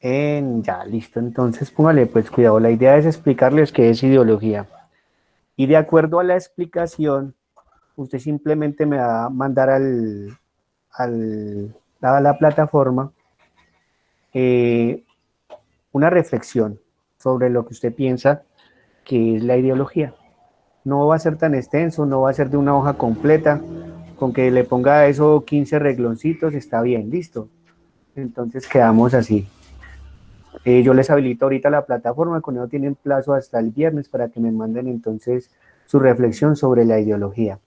Ya, listo. Entonces, póngale pues cuidado. La idea es explicarles qué es ideología. Y de acuerdo a la explicación, usted simplemente me va a mandar a la plataforma eh, una reflexión sobre lo que usted piensa que es la ideología. No va a ser tan extenso, no va a ser de una hoja completa. Con que le ponga a eso 15 regloncitos está bien, listo. Entonces quedamos así. Yo les habilito ahorita la plataforma, con eso tienen plazo hasta el viernes para que me manden entonces su reflexión sobre la ideología.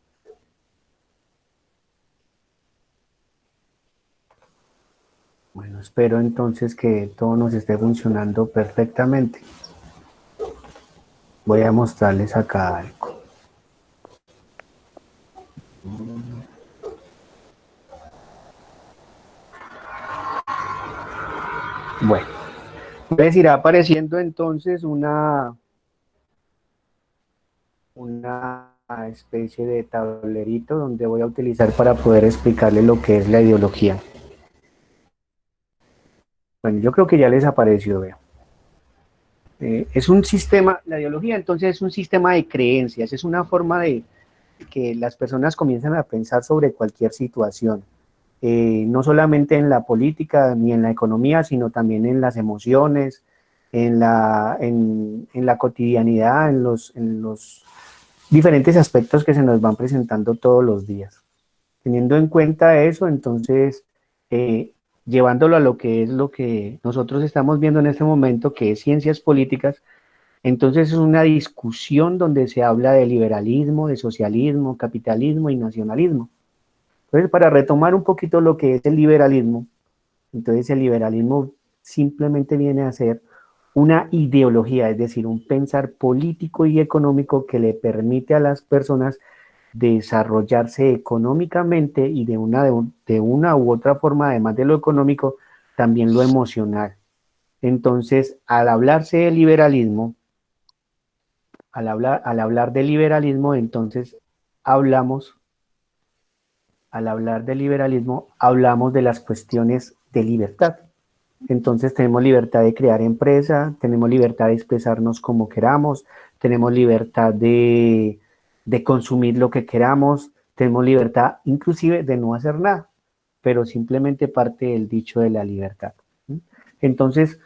Bueno, espero entonces que todo nos esté funcionando perfectamente. Voy a mostrarles acá algo. Bueno, les irá apareciendo entonces una especie de tablerito donde voy a utilizar para poder explicarles lo que es la ideología. Bueno, yo creo que ya les apareció, vean. Es un sistema, la ideología entonces es un sistema de creencias, es una forma de que las personas comienzan a pensar sobre cualquier situación, no solamente en la política ni en la economía, sino también en las emociones, en la cotidianidad, en los diferentes aspectos que se nos van presentando todos los días. Teniendo en cuenta eso, entonces, eh, llevándolo a lo que es lo que nosotros estamos viendo en este momento, que es ciencias políticas, entonces es una discusión donde se habla de liberalismo, de socialismo, capitalismo y nacionalismo. Entonces, para retomar un poquito lo que es el liberalismo, entonces el liberalismo simplemente viene a ser una ideología, es decir, un pensar político y económico que le permite a las personas desarrollarse económicamente y de una u otra forma, además de lo económico, también lo emocional. Entonces, al hablar de liberalismo, entonces hablamos, al hablar de liberalismo, hablamos de las cuestiones de libertad. Entonces tenemos libertad de crear empresa, tenemos libertad de expresarnos como queramos, tenemos libertad de consumir lo que queramos, tenemos libertad inclusive de no hacer nada, pero simplemente parte del dicho de la libertad. Entonces,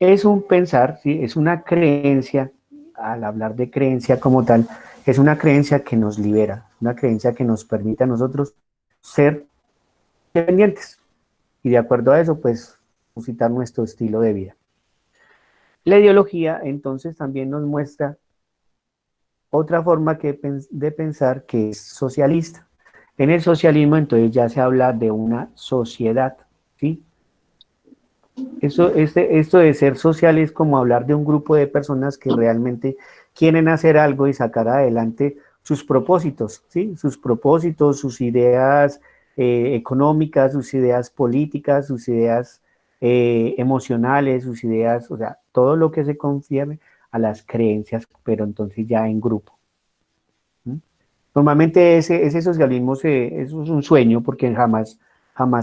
es un pensar, ¿sí? Es una creencia, al hablar de creencia como tal, es una creencia que nos libera, una creencia que nos permite a nosotros ser independientes y de acuerdo a eso, pues, suscitar nuestro estilo de vida. La ideología, entonces, también nos muestra otra forma de pensar que es socialista. En el socialismo, entonces, ya se habla de una sociedad, ¿sí? Esto de ser social es como hablar de un grupo de personas que realmente quieren hacer algo y sacar adelante sus propósitos, ¿sí? Sus propósitos, sus ideas económicas, sus ideas políticas, sus ideas emocionales, sus ideas, o sea, todo lo que se confiere a las creencias, pero entonces ya en grupo. ¿Sí? Normalmente ese socialismo eso es un sueño porque jamás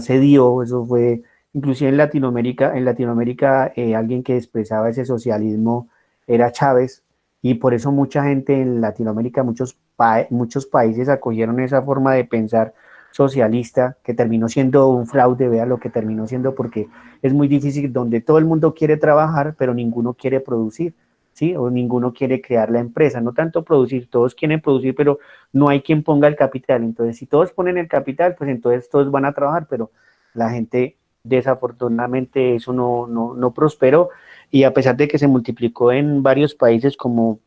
se dio, eso fue, inclusive en Latinoamérica alguien que expresaba ese socialismo era Chávez y por eso mucha gente en Latinoamérica, muchos países acogieron esa forma de pensar socialista que terminó siendo un fraude, vea lo que terminó siendo porque es muy difícil donde todo el mundo quiere trabajar pero ninguno quiere producir. ¿Sí? O ninguno quiere crear la empresa, no tanto producir, todos quieren producir, pero no hay quien ponga el capital. Entonces, si todos ponen el capital, pues entonces todos van a trabajar, pero la gente, desafortunadamente, eso no prosperó. Y a pesar de que se multiplicó en varios países como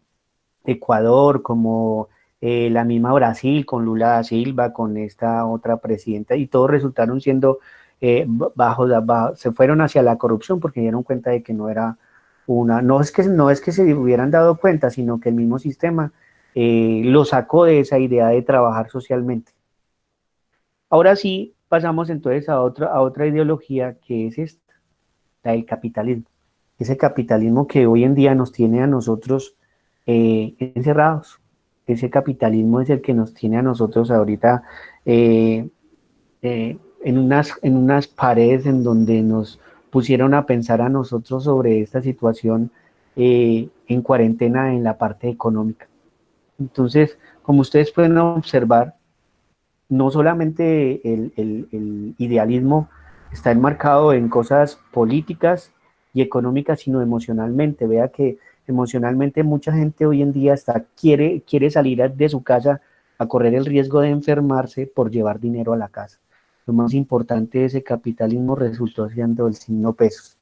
Ecuador, como la misma Brasil, con Lula da Silva, con esta otra presidenta, y todos resultaron siendo se fueron hacia la corrupción porque dieron cuenta de que no era no es que se hubieran dado cuenta, sino que el mismo sistema lo sacó de esa idea de trabajar socialmente. Ahora sí, pasamos entonces a otra ideología que es esta, la del capitalismo. Ese capitalismo que hoy en día nos tiene a nosotros encerrados. Ese capitalismo es el que nos tiene a nosotros ahorita en unas paredes en donde pusieron a pensar a nosotros sobre esta situación en cuarentena en la parte económica. Entonces, como ustedes pueden observar, no solamente el idealismo está enmarcado en cosas políticas y económicas, sino emocionalmente. Vea que emocionalmente mucha gente hoy en día quiere salir de su casa a correr el riesgo de enfermarse por llevar dinero a la casa. Lo más importante de ese capitalismo resultó siendo el signo pesos.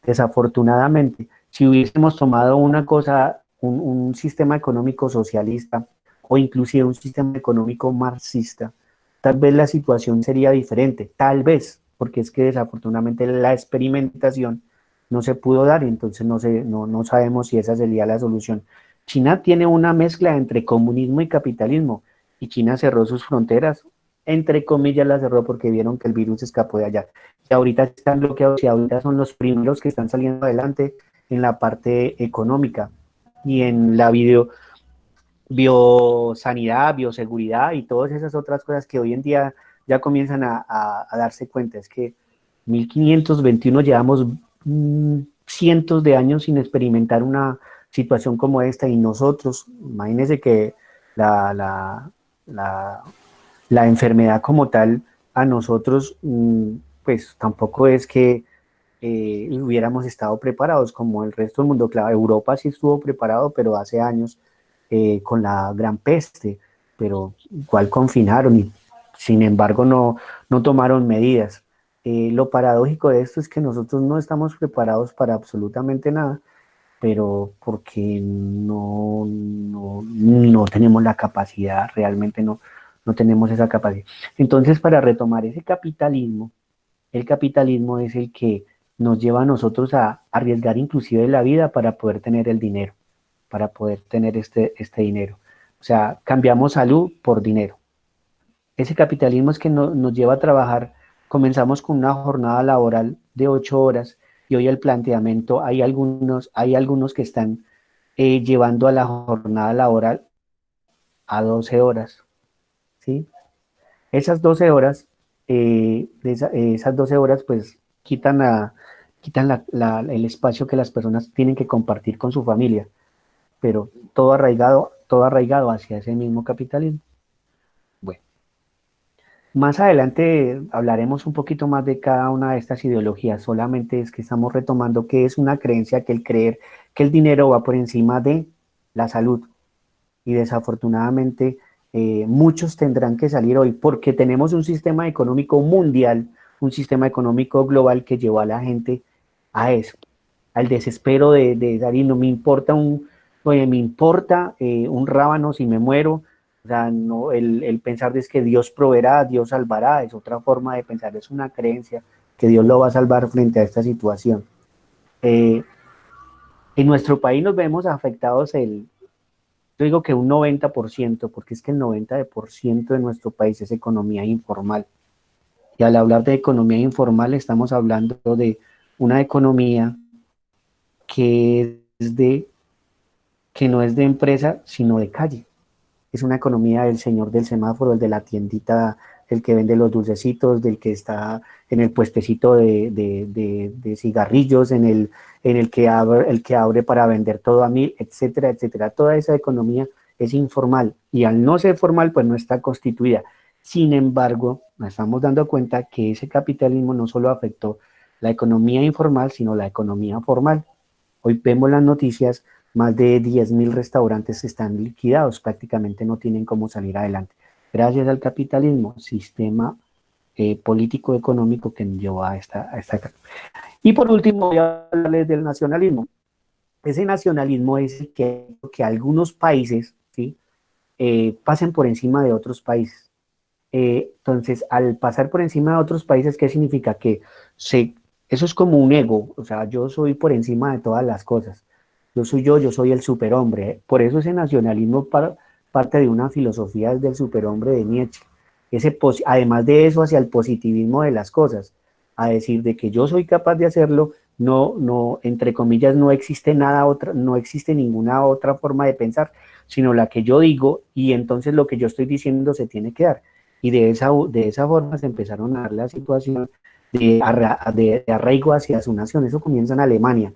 Desafortunadamente, si hubiésemos tomado una cosa, un sistema económico socialista o inclusive un sistema económico marxista, tal vez la situación sería diferente, tal vez, porque es que desafortunadamente la experimentación no se pudo dar y entonces no sabemos si esa sería la solución. China tiene una mezcla entre comunismo y capitalismo y China cerró sus fronteras, entre comillas la cerró porque vieron que el virus escapó de allá y ahorita están bloqueados y ahorita son los primeros que están saliendo adelante en la parte económica y en la biosanidad, bioseguridad y todas esas otras cosas que hoy en día ya comienzan a darse cuenta. Es que 1521 llevamos cientos de años sin experimentar una situación como esta y nosotros, imagínense que la, la, la, la enfermedad como tal a nosotros, pues tampoco es que hubiéramos estado preparados como el resto del mundo. Claro, Europa sí estuvo preparado, pero hace años con la gran peste, pero igual confinaron y sin embargo no tomaron medidas. Lo paradójico de esto es que nosotros no estamos preparados para absolutamente nada, pero porque no tenemos la capacidad, realmente no tenemos esa capacidad. Entonces, para retomar ese capitalismo, el capitalismo es el que nos lleva a nosotros a arriesgar inclusive la vida para poder tener el dinero, para poder tener este dinero. O sea, cambiamos salud por dinero. Ese capitalismo es que nos lleva a trabajar. Comenzamos con una jornada laboral de 8 horas y hoy el planteamiento, hay algunos que están llevando a la jornada laboral a 12 horas, ¿sí? Esas 12 horas, esas 12 horas pues quitan el espacio que las personas tienen que compartir con su familia, pero todo arraigado hacia ese mismo capitalismo. Bueno, más adelante hablaremos un poquito más de cada una de estas ideologías, solamente es que estamos retomando que es una creencia que el creer que el dinero va por encima de la salud y desafortunadamente muchos tendrán que salir hoy porque tenemos un sistema económico mundial, un sistema económico global que llevó a la gente a eso, al desespero de dar y no me importa oye, me importa un rábano si me muero, o sea, no, el pensar es que Dios proveerá, Dios salvará, es otra forma de pensar, es una creencia que Dios lo va a salvar frente a esta situación. Eh, en nuestro país nos vemos afectados yo digo que un 90%, porque es que el 90% de nuestro país es economía informal. Y al hablar de economía informal estamos hablando de una economía que que no es de empresa, sino de calle. Es una economía del señor del semáforo, el de la tiendita, el que vende los dulcecitos, del que está en el puestecito de cigarrillos, el que abre para vender todo a 1.000, etcétera, etcétera. Toda esa economía es informal y al no ser formal, pues no está constituida. Sin embargo, nos estamos dando cuenta que ese capitalismo no solo afectó la economía informal, sino la economía formal. Hoy vemos las noticias, más de 10.000 restaurantes están liquidados, prácticamente no tienen cómo salir adelante. Gracias al capitalismo, sistema político económico que nos llevó a esta. Y por último, voy a hablarles del nacionalismo. Ese nacionalismo es el que algunos países, ¿sí? Pasen por encima de otros países. Entonces, al pasar por encima de otros países, ¿qué significa? Eso es como un ego, o sea, yo soy por encima de todas las cosas. Yo soy el superhombre. Por eso ese nacionalismo parte de una filosofía del superhombre de Nietzsche. Además de eso, hacia el positivismo de las cosas, a decir de que yo soy capaz de hacerlo, entre comillas, no existe nada otra, no existe ninguna otra forma de pensar, sino la que yo digo y entonces lo que yo estoy diciendo se tiene que dar. Y de esa forma se empezaron a dar la situación de arraigo hacia su nación. Eso comienza en Alemania,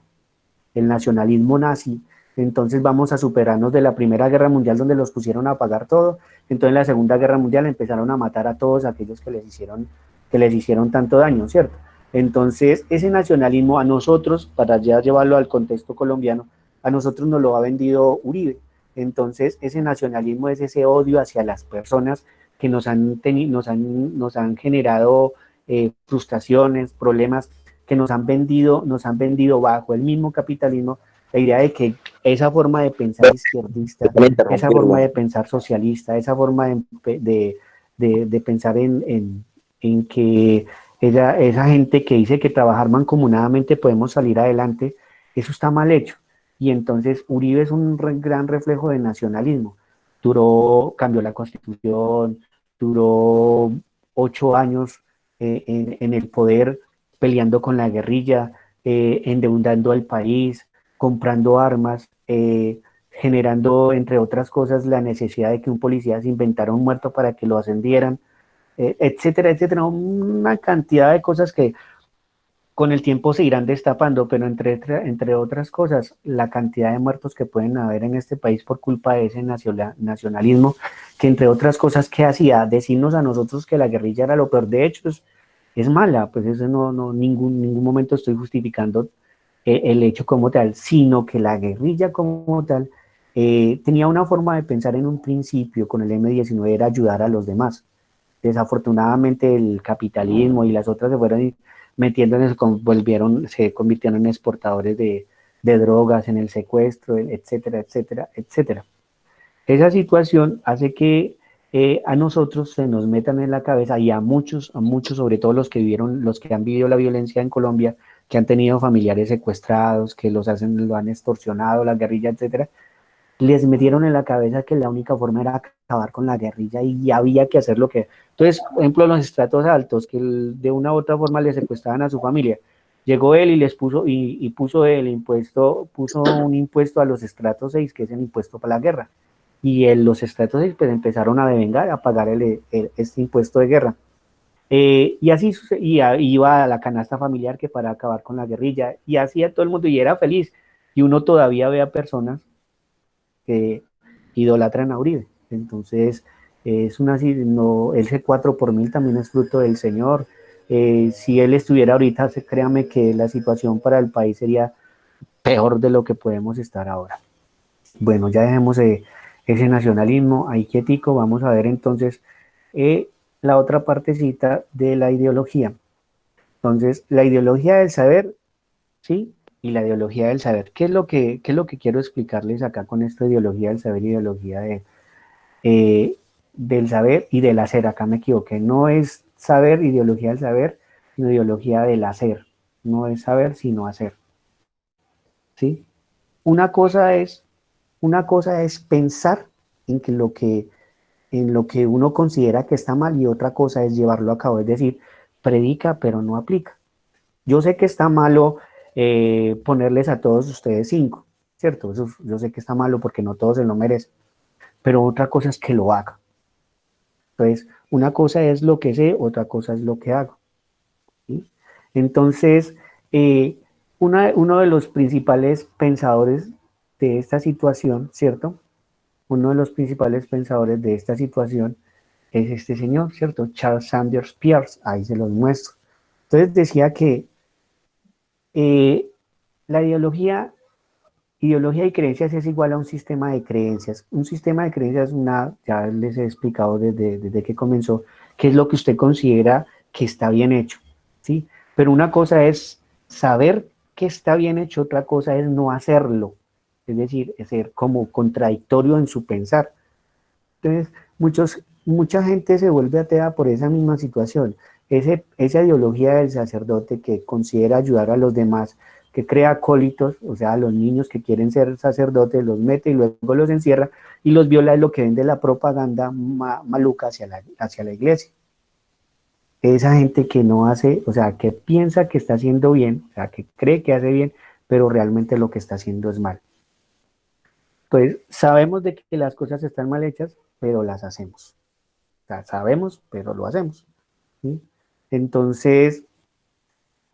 el nacionalismo nazi. Entonces vamos a superarnos de la Primera Guerra Mundial, donde los pusieron a pagar todo. Entonces en la Segunda Guerra Mundial empezaron a matar a todos aquellos que les hicieron tanto daño, ¿cierto? Entonces ese nacionalismo a nosotros, para ya llevarlo al contexto colombiano, a nosotros nos lo ha vendido Uribe. Entonces ese nacionalismo es ese odio hacia las personas que nos han generado frustraciones, problemas, que nos han vendido bajo el mismo capitalismo la idea de que esa forma de pensar izquierdista, esa forma de pensar socialista, esa forma de pensar en que esa gente que dice que trabajar mancomunadamente podemos salir adelante, eso está mal hecho. Y entonces Uribe es un gran reflejo de nacionalismo. Cambió la constitución, duró 8 años en el poder, peleando con la guerrilla, endeudando al país, comprando armas, generando, entre otras cosas, la necesidad de que un policía se inventara un muerto para que lo ascendieran, etcétera, etcétera. Una cantidad de cosas que con el tiempo se irán destapando, pero entre otras cosas, la cantidad de muertos que pueden haber en este país por culpa de ese nacionalismo, que entre otras cosas, ¿qué hacía? Decirnos a nosotros que la guerrilla era lo peor. De hecho, es mala, pues eso ningún momento estoy justificando el hecho como tal, sino que la guerrilla como tal tenía una forma de pensar en un principio con el M-19, era ayudar a los demás. Desafortunadamente el capitalismo y las otras se fueron metiendo en eso, se convirtieron en exportadores de drogas, en el secuestro, etcétera, etcétera, etcétera. Esa situación hace que a nosotros se nos metan en la cabeza, y a muchos, sobre todo los que han vivido la violencia en Colombia, que han tenido familiares secuestrados, que lo han extorsionado, la guerrilla, etcétera, les metieron en la cabeza que la única forma era acabar con la guerrilla y había que hacer lo que... Entonces, por ejemplo, los estratos altos, que de una u otra forma les secuestraban a su familia, llegó él y les puso, puso puso un impuesto a los estratos 6, que es el impuesto para la guerra. Y los estratos 6 pues empezaron a devengar, a pagar este impuesto de guerra. Y así iba a la canasta familiar, que para acabar con la guerrilla, y hacía todo el mundo y era feliz. Y uno todavía ve a personas que idolatran a Uribe. Entonces, es una, no, el C4 por 1000 también es fruto del Señor. Si él estuviera ahorita, créame que la situación para el país sería peor de lo que podemos estar ahora. Bueno, ya dejemos ese nacionalismo ahí quietico. Vamos a ver entonces la otra partecita de la ideología. Entonces, la ideología del saber, ¿sí? Y la ideología del saber. ¿Qué es lo que quiero explicarles acá con esta ideología del saber, ideología del saber y del hacer? Acá me equivoqué. No es saber, ideología del saber, sino ideología del hacer. No es saber, sino hacer. ¿Sí? Una cosa es, una cosa es pensar en en lo que uno considera que está mal, y otra cosa es llevarlo a cabo. Es decir, predica, pero no aplica. Yo sé que está malo ponerles a todos ustedes 5, ¿cierto? Yo sé que está malo porque no todos se lo merecen, pero otra cosa es que lo haga. Entonces, una cosa es lo que sé, otra cosa es lo que hago, ¿sí? Entonces, eh, uno de los principales pensadores de esta situación, ¿cierto? Uno de los principales pensadores de esta situación es este señor, ¿cierto? Charles Sanders Peirce, ahí se los muestro. Entonces decía que eh, la ideología y creencias es igual a un sistema de creencias. Un sistema de creencias, ya les he explicado desde que comenzó, qué es lo que usted considera que está bien hecho, ¿sí? Pero una cosa es saber que está bien hecho, otra cosa es no hacerlo. Es decir, es ser como contradictorio en su pensar. Entonces, mucha gente se vuelve atea por esa misma situación. Esa ideología del sacerdote que considera ayudar a los demás, que crea acólitos, o sea, a los niños que quieren ser sacerdotes, los mete y luego los encierra y los viola, es lo que vende la propaganda maluca hacia la iglesia. Esa gente que no hace, o sea, que piensa que está haciendo bien, o sea, que cree que hace bien, pero realmente lo que está haciendo es mal. Entonces, sabemos de que las cosas están mal hechas, pero las hacemos. O sea, sabemos, pero lo hacemos, ¿sí? Entonces,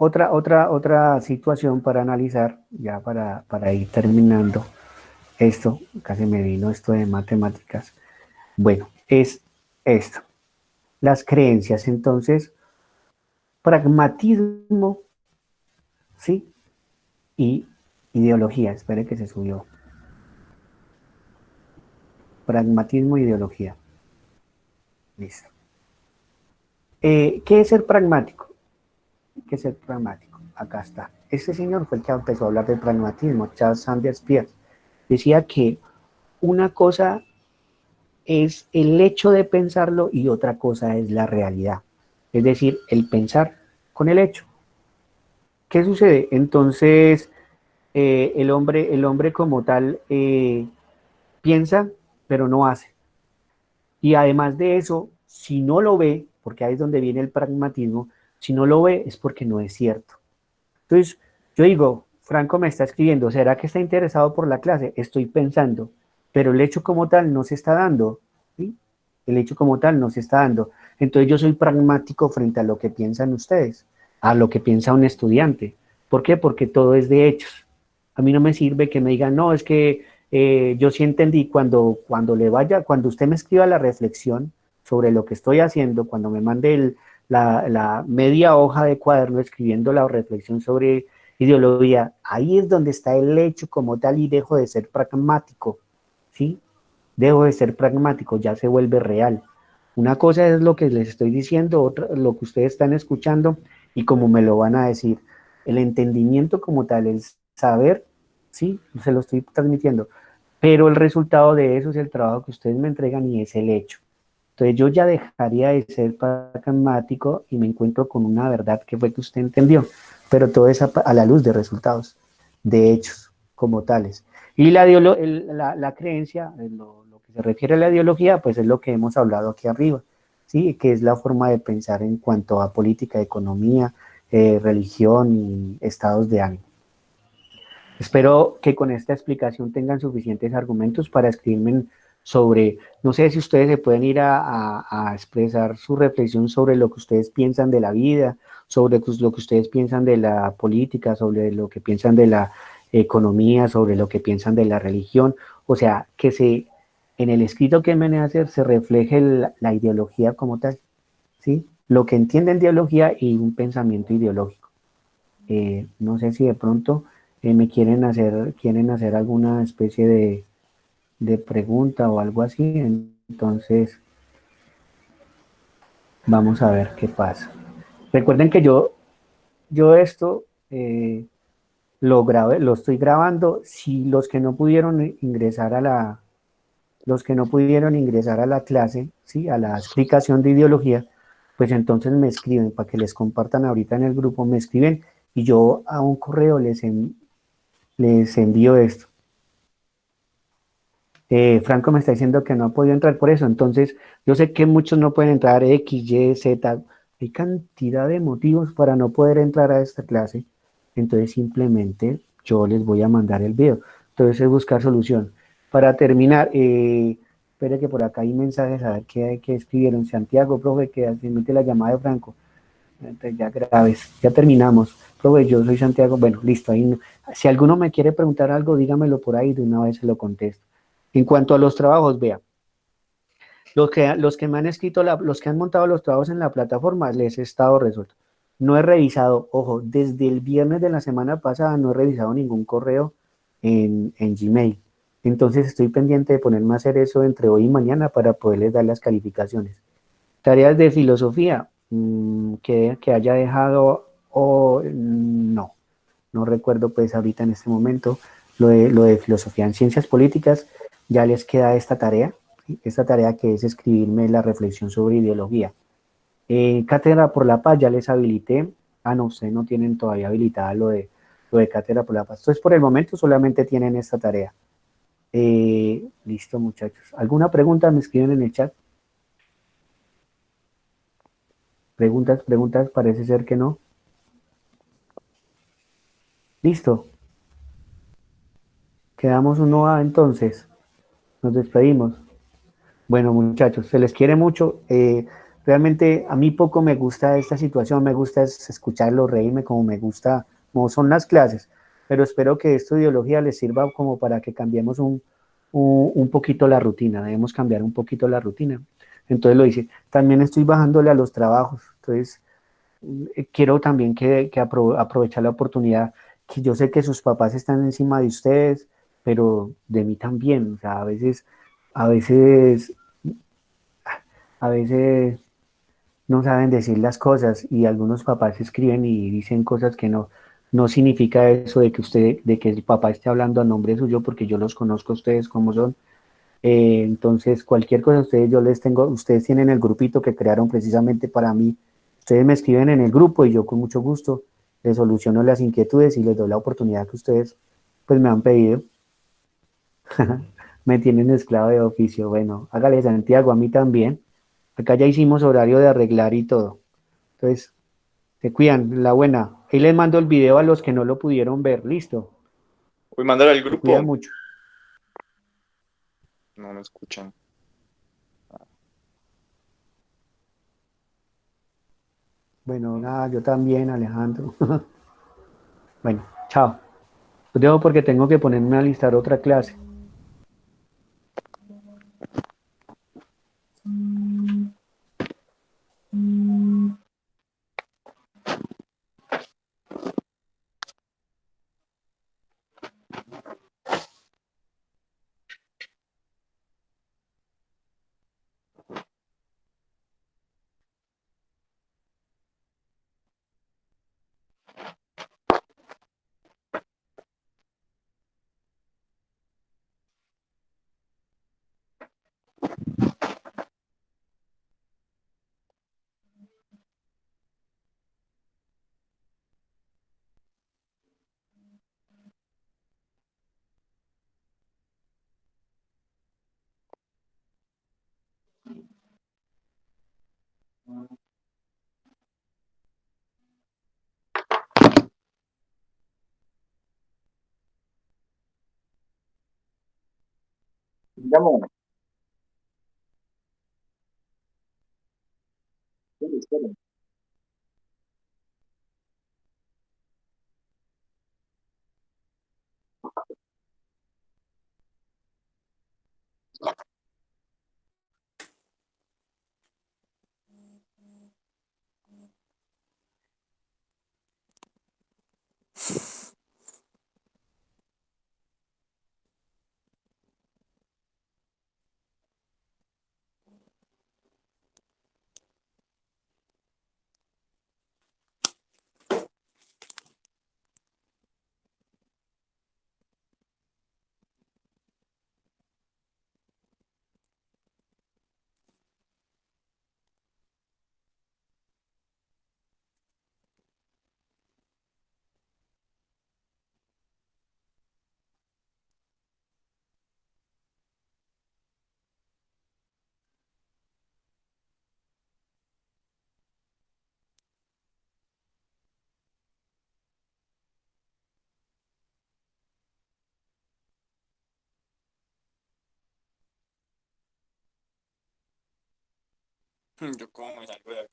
Otra situación para analizar, ya para ir terminando esto, casi me vino esto de matemáticas. Bueno, es esto, las creencias. Entonces, pragmatismo, ¿sí? Y ideología. Espere que se subió. Pragmatismo e ideología. Listo. ¿Qué es ser pragmático? ¿Qué es ser pragmático? Acá está. Este señor fue el que empezó a hablar del pragmatismo, Charles Sanders Peirce. Decía que una cosa es el hecho de pensarlo y otra cosa es la realidad. Es decir, el pensar con el hecho. ¿Qué sucede? Entonces, el hombre como tal piensa, pero no hace. Y además de eso, si no lo ve, porque ahí es donde viene el pragmatismo, si no lo ve es porque no es cierto. Entonces, yo digo, Franco me está escribiendo, ¿será que está interesado por la clase? Estoy pensando, pero el hecho como tal no se está dando, ¿sí? El hecho como tal no se está dando. Entonces yo soy pragmático frente a lo que piensan ustedes, a lo que piensa un estudiante. ¿Por qué? Porque todo es de hechos. A mí no me sirve que me digan, no, es que yo sí entendí cuando usted me escriba la reflexión sobre lo que estoy haciendo, cuando me mande la media hoja de cuaderno escribiendo la reflexión sobre ideología, ahí es donde está el hecho como tal y dejo de ser pragmático, ¿sí? Dejo de ser pragmático, ya se vuelve real. Una cosa es lo que les estoy diciendo, otra lo que ustedes están escuchando y como me lo van a decir. El entendimiento como tal, el saber, sí, se lo estoy transmitiendo, pero el resultado de eso es el trabajo que ustedes me entregan y es el hecho. Entonces yo ya dejaría de ser pragmático y me encuentro con una verdad que fue que usted entendió, pero todo es a la luz de resultados, de hechos como tales. Y la creencia, lo que se refiere a la ideología, pues es lo que hemos hablado aquí arriba, ¿sí? Que es la forma de pensar en cuanto a política, economía, religión y estados de ánimo. Espero que con esta explicación tengan suficientes argumentos para escribirme sobre, no sé si ustedes se pueden ir a expresar su reflexión sobre lo que ustedes piensan de la vida, sobre lo que ustedes piensan de la política, sobre lo que piensan de la economía, sobre lo que piensan de la religión, o sea, en el escrito que me van a hacer se refleje la ideología como tal, ¿sí? Lo que entienden de ideología y un pensamiento ideológico. No sé si de pronto me quieren hacer alguna especie de pregunta o algo así, entonces vamos a ver qué pasa. Recuerden que yo esto lo estoy grabando. Si los que no pudieron ingresar a la clase, ¿sí? A la explicación de ideología, pues entonces me escriben para que les compartan ahorita en el grupo, me escriben y yo a un correo les envío esto. Franco me está diciendo que no ha podido entrar por eso, entonces yo sé que muchos no pueden entrar X, Y, Z, hay cantidad de motivos para no poder entrar a esta clase, entonces simplemente yo les voy a mandar el video, entonces es buscar solución. Para terminar, espere que por acá hay mensajes, a ver qué escribieron. Santiago, profe, que se mete la llamada de Franco. Entonces ya graves, ya terminamos. Profe, yo soy Santiago, bueno, listo, ahí si alguno me quiere preguntar algo, dígamelo por ahí, de una vez se lo contesto. En cuanto a los trabajos, vea, los que me han escrito, los que han montado los trabajos en la plataforma, les he estado resuelto. No he revisado, ojo, desde el viernes de la semana pasada no he revisado ningún correo en Gmail. Entonces estoy pendiente de ponerme a hacer eso entre hoy y mañana para poderles dar las calificaciones. Tareas de filosofía, que haya dejado o no recuerdo pues ahorita en este momento. Lo de filosofía en ciencias políticas, ya les queda esta tarea, ¿sí? Esta tarea que es escribirme la reflexión sobre ideología. Cátedra por la Paz, ya les habilité. Ah, no, ustedes no tienen todavía habilitada lo de Cátedra por la Paz. Entonces, por el momento solamente tienen esta tarea. Listo, muchachos. ¿Alguna pregunta? Me escriben en el chat. Preguntas, parece ser que no. Listo. Quedamos uno A entonces. Nos despedimos. Bueno, muchachos, se les quiere mucho. Realmente a mí poco me gusta esta situación, me gusta es escucharlo, reírme como me gusta, como son las clases, pero espero que esta ideología les sirva como para que cambiemos un poquito la rutina, debemos cambiar un poquito la rutina. Entonces lo dice, también estoy bajándole a los trabajos, entonces quiero también aprovechar la oportunidad, que yo sé que sus papás están encima de ustedes, pero de mí también, o sea, a veces, a veces no saben decir las cosas y algunos papás escriben y dicen cosas que no significa eso de que de que el papá esté hablando a nombre suyo porque yo los conozco a ustedes como son. Entonces, cualquier cosa, ustedes tienen el grupito que crearon precisamente para mí. Ustedes me escriben en el grupo y yo con mucho gusto les soluciono las inquietudes y les doy la oportunidad que ustedes pues me han pedido. Me tienen esclavo de oficio. Bueno, hágale Santiago, a mí también. Acá ya hicimos horario de arreglar y todo. Entonces, se cuidan, la buena. Ahí les mando el video a los que no lo pudieron ver. Listo. Uy, mandar al Se cuida grupo. mucho. No me escuchan. Bueno, nada, yo también, Alejandro. Bueno, chao. Los dejo porque tengo que ponerme a alistar otra clase. Llamo. Espera, espera. Yo cómo me salgo de